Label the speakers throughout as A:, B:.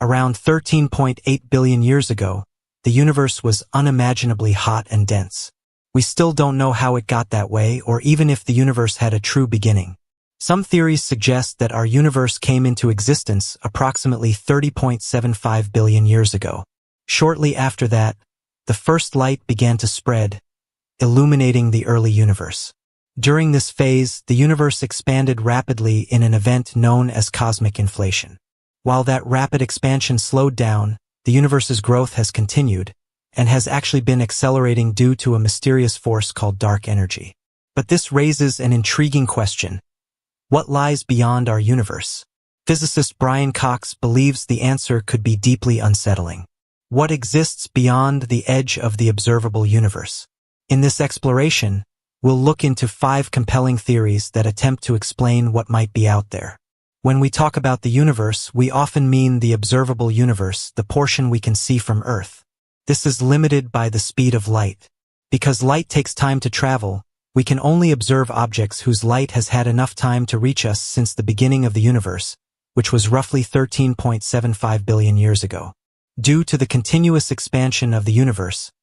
A: Around 13.8 billion years ago, the universe was unimaginably hot and dense. We still don't know how it got that way or even if the universe had a true beginning. Some theories suggest that our universe came into existence approximately 30.75 billion years ago. Shortly after that, the first light began to spread, illuminating the early universe. During this phase, the universe expanded rapidly in an event known as cosmic inflation. While that rapid expansion slowed down, the universe's growth has continued and has actually been accelerating due to a mysterious force called dark energy. But this raises an intriguing question. What lies beyond our universe? Physicist Brian Cox believes the answer could be deeply unsettling. What exists beyond the edge of the observable universe? In this exploration, we'll look into 5 compelling theories that attempt to explain what might be out there. When we talk about the universe, we often mean the observable universe, the portion we can see from Earth. This is limited by the speed of light. Because light takes time to travel, we can only observe objects whose light has had enough time to reach us since the beginning of the universe, which was roughly 13.75 billion years ago. Due to the continuous expansion of the universe,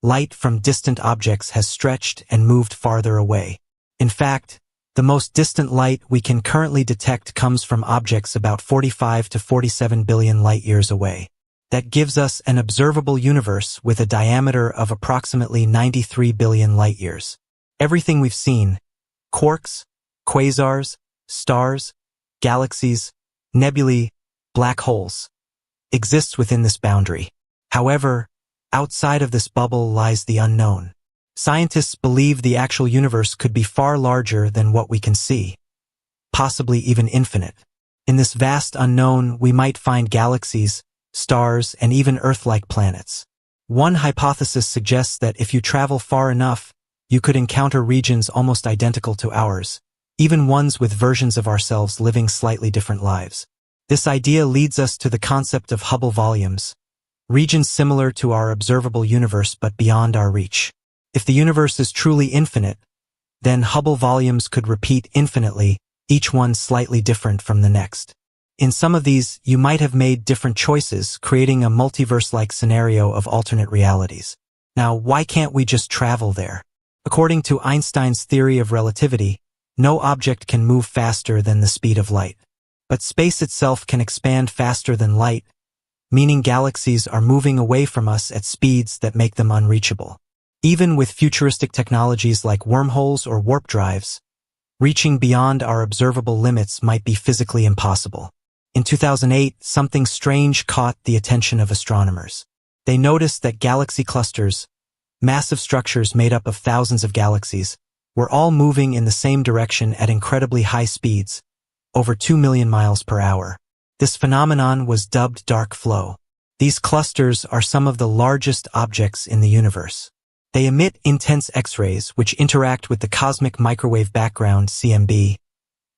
A: light from distant objects has stretched and moved farther away. In fact, the most distant light we can currently detect comes from objects about 45 to 47 billion light-years away. That gives us an observable universe with a diameter of approximately 93 billion light-years. Everything we've seen, quarks, quasars, stars, galaxies, nebulae, black holes, exists within this boundary. However, outside of this bubble lies the unknown. Scientists believe the actual universe could be far larger than what we can see, possibly even infinite. In this vast unknown, we might find galaxies, stars, and even Earth-like planets. One hypothesis suggests that if you travel far enough, you could encounter regions almost identical to ours, even ones with versions of ourselves living slightly different lives. This idea leads us to the concept of Hubble volumes, regions similar to our observable universe but beyond our reach. If the universe is truly infinite, then Hubble volumes could repeat infinitely, each one slightly different from the next. In some of these, you might have made different choices, creating a multiverse-like scenario of alternate realities. Now, why can't we just travel there? According to Einstein's theory of relativity, no object can move faster than the speed of light. But space itself can expand faster than light, meaning galaxies are moving away from us at speeds that make them unreachable. Even with futuristic technologies like wormholes or warp drives, reaching beyond our observable limits might be physically impossible. In 2008, something strange caught the attention of astronomers. They noticed that galaxy clusters, massive structures made up of thousands of galaxies, were all moving in the same direction at incredibly high speeds, over 2 million miles per hour. This phenomenon was dubbed dark flow. These clusters are some of the largest objects in the universe. They emit intense X-rays which interact with the cosmic microwave background (CMB),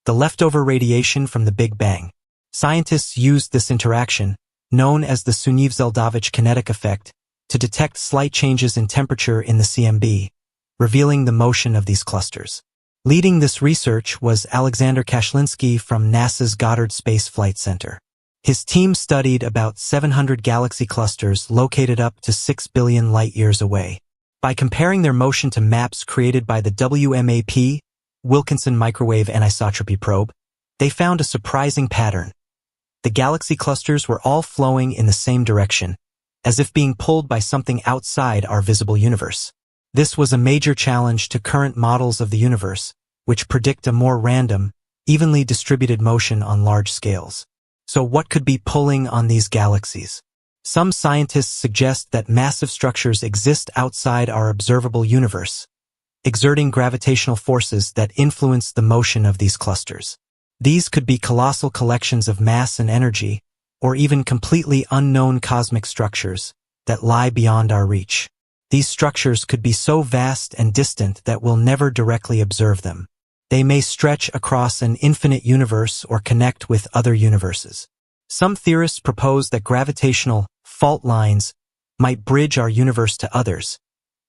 A: the leftover radiation from the Big Bang. Scientists used this interaction, known as the Sunyaev-Zel'dovich kinetic effect, to detect slight changes in temperature in the CMB, revealing the motion of these clusters. Leading this research was Alexander Kashlinsky from NASA's Goddard Space Flight Center. His team studied about 700 galaxy clusters located up to 6 billion light-years away. By comparing their motion to maps created by the WMAP, Wilkinson Microwave Anisotropy Probe, they found a surprising pattern. The galaxy clusters were all flowing in the same direction, as if being pulled by something outside our visible universe. This was a major challenge to current models of the universe, which predict a more random, evenly distributed motion on large scales. So what could be pulling on these galaxies? Some scientists suggest that massive structures exist outside our observable universe, exerting gravitational forces that influence the motion of these clusters. These could be colossal collections of mass and energy, or even completely unknown cosmic structures that lie beyond our reach. These structures could be so vast and distant that we'll never directly observe them. They may stretch across an infinite universe or connect with other universes. Some theorists propose that gravitational fault lines might bridge our universe to others,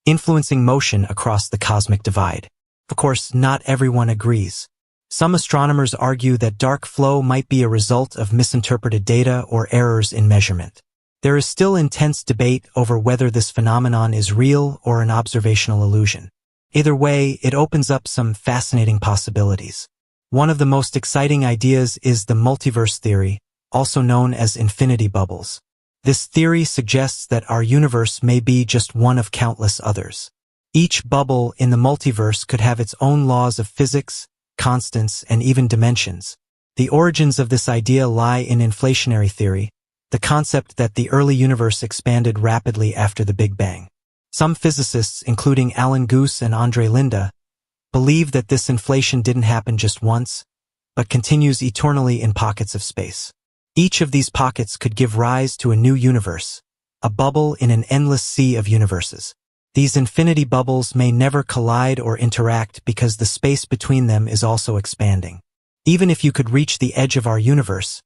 A: influencing motion across the cosmic divide. Of course, not everyone agrees. Some astronomers argue that dark flow might be a result of misinterpreted data or errors in measurement. There is still intense debate over whether this phenomenon is real or an observational illusion. Either way, it opens up some fascinating possibilities. One of the most exciting ideas is the multiverse theory, also known as infinity bubbles. This theory suggests that our universe may be just one of countless others. Each bubble in the multiverse could have its own laws of physics, constants, and even dimensions. The origins of this idea lie in inflationary theory, the concept that the early universe expanded rapidly after the Big Bang. Some physicists, including Alan Guth and Andre Linde, believe that this inflation didn't happen just once, but continues eternally in pockets of space. Each of these pockets could give rise to a new universe, a bubble in an endless sea of universes. These infinity bubbles may never collide or interact because the space between them is also expanding. Even if you could reach the edge of our universe,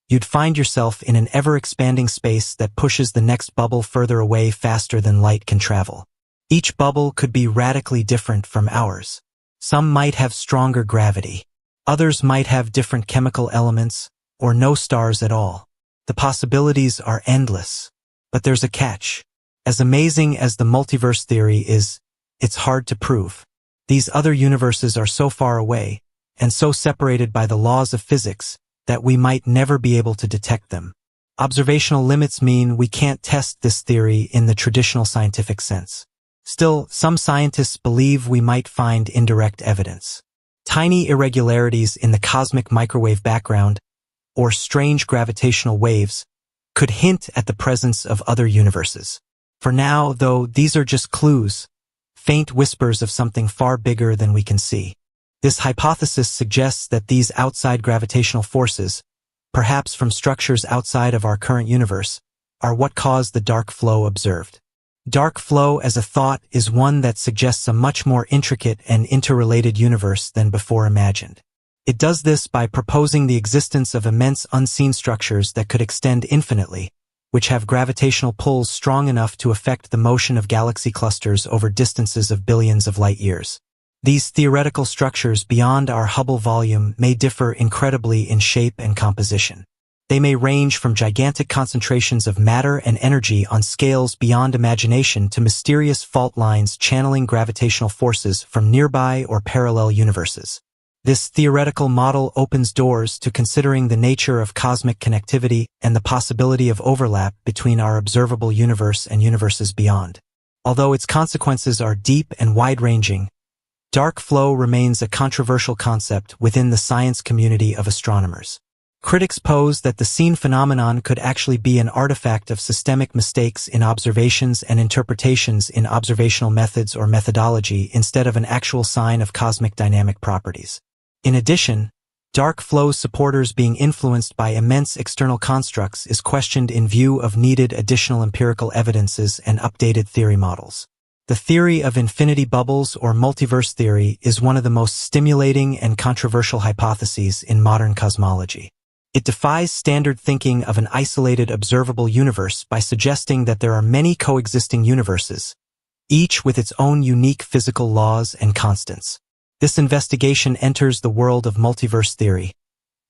A: you'd find yourself in an ever-expanding space that pushes the next bubble further away faster than light can travel. Each bubble could be radically different from ours. Some might have stronger gravity. Others might have different chemical elements, or no stars at all. The possibilities are endless. But there's a catch. As amazing as the multiverse theory is, it's hard to prove. These other universes are so far away, and so separated by the laws of physics, that we might never be able to detect them. Observational limits mean we can't test this theory in the traditional scientific sense. Still, some scientists believe we might find indirect evidence. Tiny irregularities in the cosmic microwave background, or strange gravitational waves, could hint at the presence of other universes. For now, though, these are just clues, faint whispers of something far bigger than we can see. This hypothesis suggests that these outside gravitational forces, perhaps from structures outside of our current universe, are what caused the dark flow observed. Dark flow as a thought is one that suggests a much more intricate and interrelated universe than before imagined. It does this by proposing the existence of immense unseen structures that could extend infinitely, which have gravitational pulls strong enough to affect the motion of galaxy clusters over distances of billions of light years. These theoretical structures beyond our Hubble volume may differ incredibly in shape and composition. They may range from gigantic concentrations of matter and energy on scales beyond imagination to mysterious fault lines channeling gravitational forces from nearby or parallel universes. This theoretical model opens doors to considering the nature of cosmic connectivity and the possibility of overlap between our observable universe and universes beyond. Although its consequences are deep and wide-ranging, dark flow remains a controversial concept within the science community of astronomers. Critics pose that the seen phenomenon could actually be an artifact of systemic mistakes in observations and interpretations in observational methods or methodology instead of an actual sign of cosmic dynamic properties. In addition, dark flow supporters being influenced by immense external constructs is questioned in view of needed additional empirical evidences and updated theory models. The theory of infinity bubbles or multiverse theory is one of the most stimulating and controversial hypotheses in modern cosmology. It defies standard thinking of an isolated observable universe by suggesting that there are many coexisting universes, each with its own unique physical laws and constants. This investigation enters the world of multiverse theory,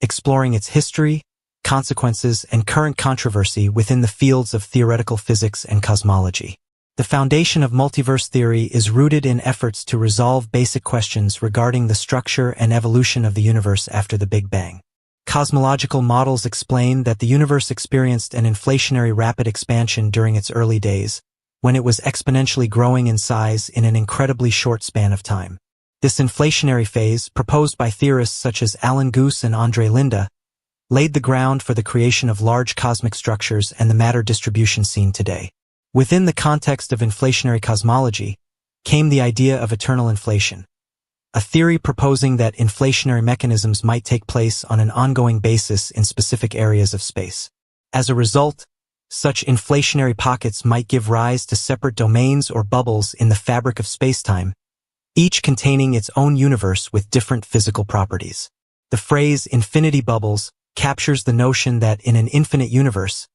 A: exploring its history, consequences, and current controversy within the fields of theoretical physics and cosmology. The foundation of multiverse theory is rooted in efforts to resolve basic questions regarding the structure and evolution of the universe after the Big Bang. Cosmological models explain that the universe experienced an inflationary rapid expansion during its early days, when it was exponentially growing in size in an incredibly short span of time. This inflationary phase, proposed by theorists such as Alan Guth and Andre Linde, laid the ground for the creation of large cosmic structures and the matter distribution seen today. Within the context of inflationary cosmology came the idea of eternal inflation, a theory proposing that inflationary mechanisms might take place on an ongoing basis in specific areas of space. As a result, such inflationary pockets might give rise to separate domains or bubbles in the fabric of spacetime, each containing its own universe with different physical properties. The phrase infinity bubbles captures the notion that in an infinite universe,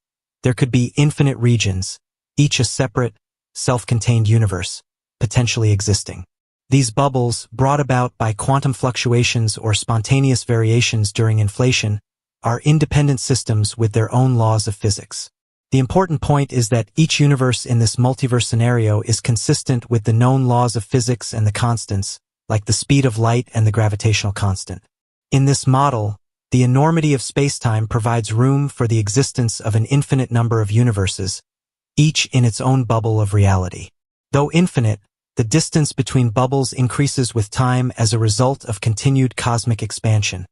A: there could be infinite regions, each a separate, self-contained universe, potentially existing. These bubbles, brought about by quantum fluctuations or spontaneous variations during inflation, are independent systems with their own laws of physics. The important point is that each universe in this multiverse scenario is consistent with the known laws of physics and the constants, like the speed of light and the gravitational constant. In this model, the enormity of spacetime provides room for the existence of an infinite number of universes, each in its own bubble of reality. Though infinite, the distance between bubbles increases with time as a result of continued cosmic expansion,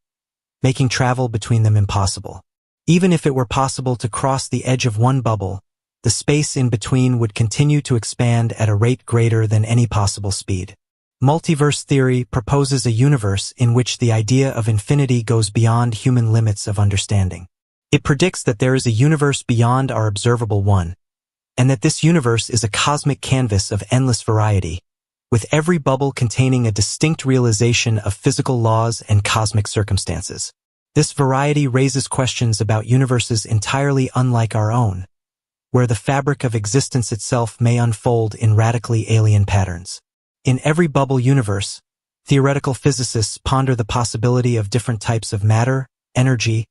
A: making travel between them impossible. Even if it were possible to cross the edge of one bubble, the space in between would continue to expand at a rate greater than any possible speed. Multiverse theory proposes a universe in which the idea of infinity goes beyond human limits of understanding. It predicts that there is a universe beyond our observable one, and that this universe is a cosmic canvas of endless variety, with every bubble containing a distinct realization of physical laws and cosmic circumstances. This variety raises questions about universes entirely unlike our own, where the fabric of existence itself may unfold in radically alien patterns. In every bubble universe, theoretical physicists ponder the possibility of different types of matter, energy,